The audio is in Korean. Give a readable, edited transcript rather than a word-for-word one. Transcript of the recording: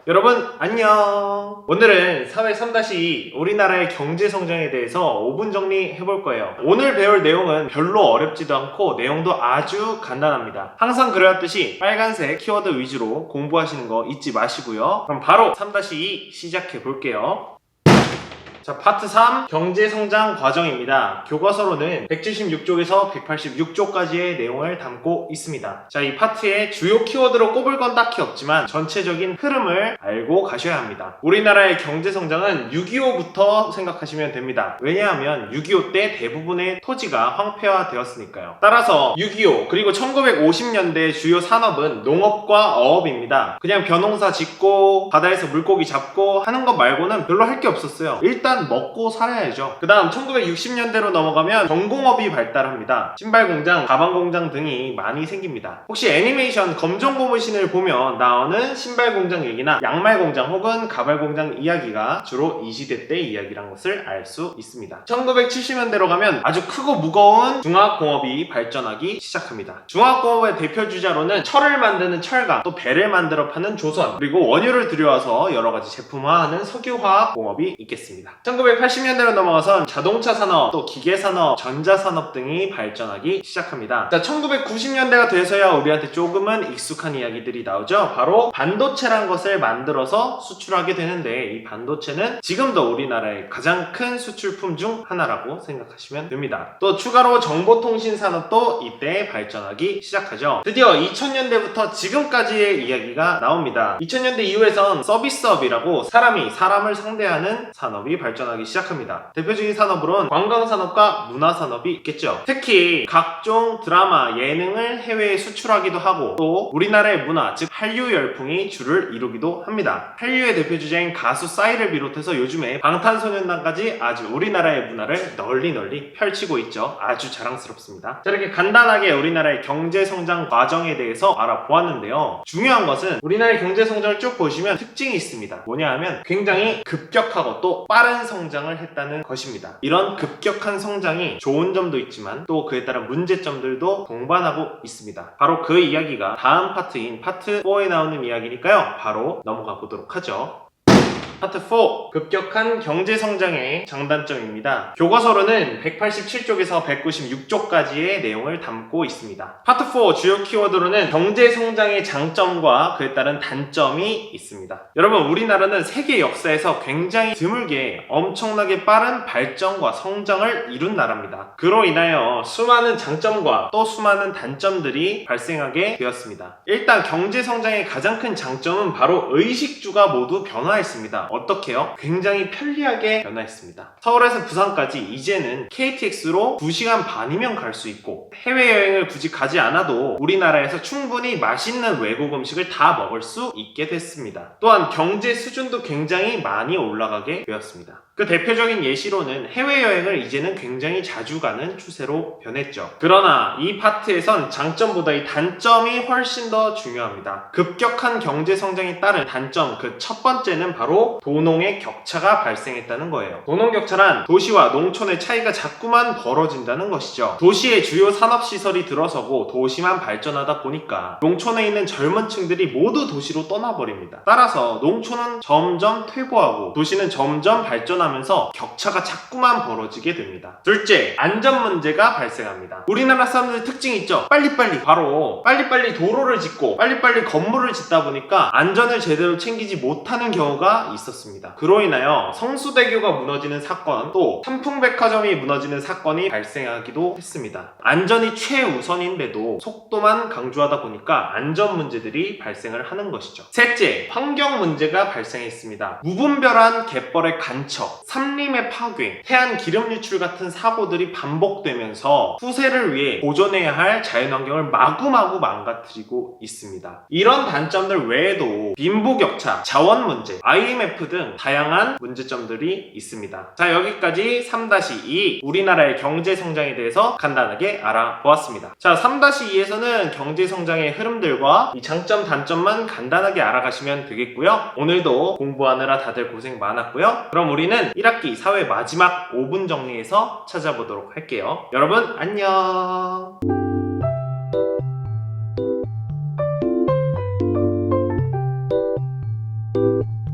여러분 안녕. 오늘은 사회 3-2 우리나라의 경제 성장에 대해서 5분 정리해 볼 거예요. 오늘 배울 내용은 별로 어렵지도 않고 내용도 아주 간단합니다. 항상 그래왔듯이 빨간색 키워드 위주로 공부하시는 거 잊지 마시고요. 그럼 바로 3-2 시작해 볼게요. 자, 파트 3 경제성장 과정입니다. 교과서로는 176쪽에서 186쪽까지의 내용을 담고 있습니다. 자, 이 파트의 주요 키워드로 꼽을 건 딱히 없지만 전체적인 흐름을 알고 가셔야 합니다. 우리나라의 경제성장은 6.25부터 생각하시면 됩니다. 왜냐하면 6.25 때 대부분의 토지가 황폐화되었으니까요. 따라서 6.25 그리고 1950년대 주요 산업은 농업과 어업입니다. 그냥 벼농사 짓고 바다에서 물고기 잡고 하는 것 말고는 별로 할 게 없었어요. 일단 먹고 살아야죠. 그 다음 1960년대로 넘어가면 전공업이 발달합니다. 신발공장, 가방공장 등이 많이 생깁니다. 혹시 애니메이션 검정고무신을 보면 나오는 신발공장 얘기나 양말공장 혹은 가발공장 이야기가 주로 이 시대 때 이야기란 것을 알 수 있습니다. 1970년대로 가면 아주 크고 무거운 중화공업이 발전하기 시작합니다. 중화공업의 대표주자로는 철을 만드는 철강, 또 배를 만들어 파는 조선, 그리고 원유를 들여와서 여러가지 제품화하는 석유화학공업이 있겠습니다. 1980년대로 넘어가선 자동차 산업, 또 기계 산업, 전자 산업 등이 발전하기 시작합니다. 자, 1990년대가 돼서야 우리한테 조금은 익숙한 이야기들이 나오죠. 바로 반도체란 것을 만들어서 수출하게 되는데 이 반도체는 지금도 우리나라의 가장 큰 수출품 중 하나라고 생각하시면 됩니다. 또 추가로 정보통신 산업도 이때 발전하기 시작하죠. 드디어 2000년대부터 지금까지의 이야기가 나옵니다. 2000년대 이후에선 서비스업이라고 사람이 사람을 상대하는 산업이 발전하기 시작합니다. 대표적인 산업으로는 관광산업과 문화산업이 있겠죠. 특히 각종 드라마, 예능을 해외에 수출하기도 하고 또 우리나라의 문화, 즉 한류 열풍이 주를 이루기도 합니다. 한류의 대표주자인 가수 싸이를 비롯해서 요즘에 방탄소년단까지 아주 우리나라의 문화를 널리 펼치고 있죠. 아주 자랑스럽습니다. 자, 이렇게 간단하게 우리나라의 경제성장 과정에 대해서 알아보았는데요. 중요한 것은 우리나라의 경제성장을 쭉 보시면 특징이 있습니다. 뭐냐 하면 굉장히 급격하고 또 빠른 성장을 했다는 것입니다. 이런 급격한 성장이 좋은 점도 있지만 또 그에 따른 문제점들도 동반하고 있습니다. 바로 그 이야기가 다음 파트인 파트 4에 나오는 이야기니까요. 바로 넘어가 보도록 하죠. 파트 4 급격한 경제성장의 장단점입니다. 교과서로는 187쪽에서 196쪽까지의 내용을 담고 있습니다. 파트 4 주요 키워드로는 경제성장의 장점과 그에 따른 단점이 있습니다. 여러분, 우리나라는 세계 역사에서 굉장히 드물게 엄청나게 빠른 발전과 성장을 이룬 나라입니다. 그로 인하여 수많은 장점과 또 수많은 단점들이 발생하게 되었습니다. 일단 경제성장의 가장 큰 장점은 바로 의식주가 모두 변화했습니다. 어떻게요? 굉장히 편리하게 변화했습니다. 서울에서 부산까지 이제는 KTX로 2시간 반이면 갈 수 있고 해외여행을 굳이 가지 않아도 우리나라에서 충분히 맛있는 외국 음식을 다 먹을 수 있게 됐습니다. 또한 경제 수준도 굉장히 많이 올라가게 되었습니다. 그 대표적인 예시로는 해외여행을 이제는 굉장히 자주 가는 추세로 변했죠. 그러나 이 파트에선 장점보다 이 단점이 훨씬 더 중요합니다. 급격한 경제성장에 따른 단점, 그 첫 번째는 바로 도농의 격차가 발생했다는 거예요. 도농격차란 도시와 농촌의 차이가 자꾸만 벌어진다는 것이죠. 도시의 주요 산업시설이 들어서고 도시만 발전하다 보니까 농촌에 있는 젊은 층들이 모두 도시로 떠나버립니다. 따라서 농촌은 점점 퇴보하고 도시는 점점 발전하면서 격차가 자꾸만 벌어지게 됩니다. 둘째, 안전 문제가 발생합니다. 우리나라 사람들의 특징이 있죠. 빨리빨리 도로를 짓고 빨리빨리 건물을 짓다 보니까 안전을 제대로 챙기지 못하는 경우가 있었습니다. 그로 인하여 성수대교가 무너지는 사건, 또 삼풍백화점이 무너지는 사건이 발생하기도 했습니다. 안전이 최우선인데도 속도만 강조하다 보니까 안전 문제들이 발생을 하는 것이죠. 셋째, 환경 문제가 발생했습니다. 무분별한 갯벌의 간척, 산림의 파괴, 해안 기름 유출 같은 사고들이 반복되면서 후세를 위해 보존해야 할 자연환경을 마구마구 망가뜨리고 있습니다. 이런 단점들 외에도 빈부격차, 자원 문제, IMF 등 다양한 문제점들이 있습니다. 자, 여기까지 3-2 우리나라의 경제성장에 대해서 간단하게 알아보았습니다. 자, 3-2에서는 경제성장의 흐름들과 이 장점, 단점만 간단하게 알아가시면 되겠고요. 오늘도 공부하느라 다들 고생 많았고요. 그럼 우리는 1학기 사회 마지막 5분 정리에서 찾아보도록 할게요. 여러분 안녕.